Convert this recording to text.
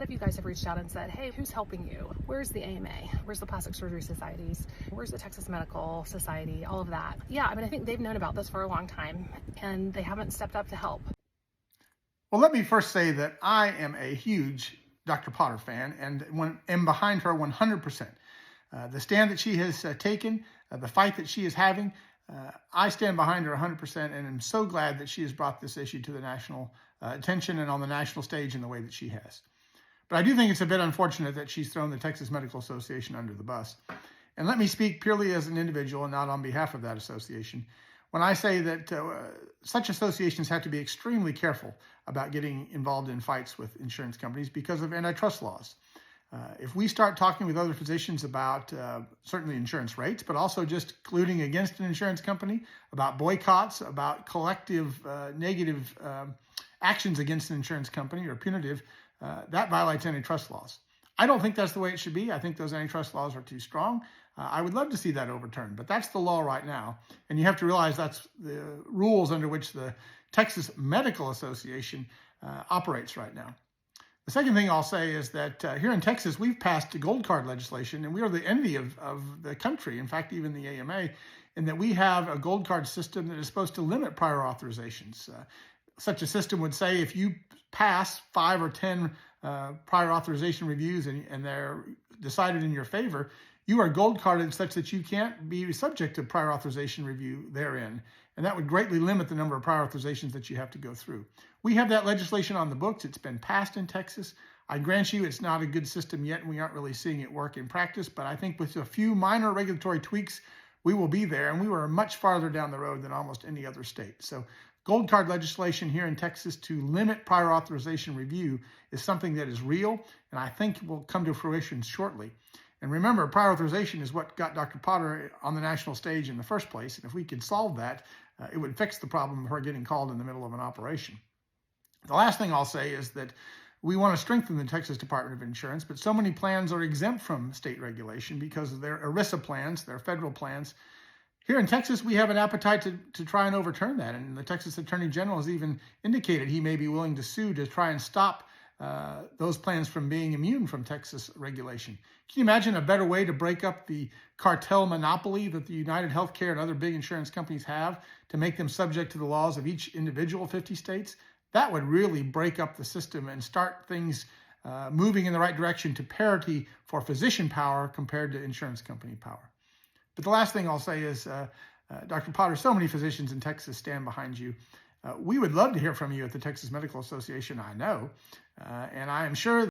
lot of you guys have reached out and said, hey, who's helping you? Where's the AMA? Where's the Plastic Surgery Societies? Where's the Texas Medical Society? All of that. Yeah, I mean, I think they've known about this for a long time and they haven't stepped up to help. Well, let me first say that I am a huge Dr. Potter fan and am behind her 100%. The stand that she has taken, the fight that she is having, I stand behind her 100% and am so glad that she has brought this issue to the national attention and on the national stage in the way that she has. But I do think it's a bit unfortunate that she's thrown the Texas Medical Association under the bus. And let me speak purely as an individual and not on behalf of that association when I say that such associations have to be extremely careful about getting involved in fights with insurance companies because of antitrust laws. If we start talking with other physicians about certainly insurance rates, but also just colluding against an insurance company, about boycotts, about collective negative actions against an insurance company or punitive, that violates antitrust laws. I don't think that's the way it should be. I think those antitrust laws are too strong. I would love to see that overturned, but that's the law right now. And you have to realize that's the rules under which the Texas Medical Association operates right now. The second thing I'll say is that here in Texas, we've passed gold card legislation, and we are the envy of the country, in fact, even the AMA, in that we have a gold card system that is supposed to limit prior authorizations. Such a system would say if you pass 5 or 10 prior authorization reviews and they're decided in your favor, you are gold carded such that you can't be subject to prior authorization review therein. And that would greatly limit the number of prior authorizations that you have to go through. We have that legislation on the books. It's been passed in Texas. I grant you it's not a good system yet, and we aren't really seeing it work in practice. But I think with a few minor regulatory tweaks, we will be there. And we were much farther down the road than almost any other state. So gold card legislation here in Texas to limit prior authorization review is something that is real, and I think will come to fruition shortly. And remember, prior authorization is what got Dr. Potter on the national stage in the first place. And if we could solve that, it would fix the problem of her getting called in the middle of an operation. The last thing I'll say is that we want to strengthen the Texas Department of Insurance, but so many plans are exempt from state regulation because of their ERISA plans, their federal plans. Here in Texas, we have an appetite to try and overturn that. And the Texas Attorney General has even indicated he may be willing to sue to try and stop those plans from being immune from Texas regulation. Can you imagine a better way to break up the cartel monopoly that the United Healthcare and other big insurance companies have to make them subject to the laws of each individual 50 states? That would really break up the system and start things moving in the right direction to parity for physician power compared to insurance company power. But the last thing I'll say is, Dr. Potter, so many physicians in Texas stand behind you. We would love to hear from you at the Texas Medical Association, I know, and I am sure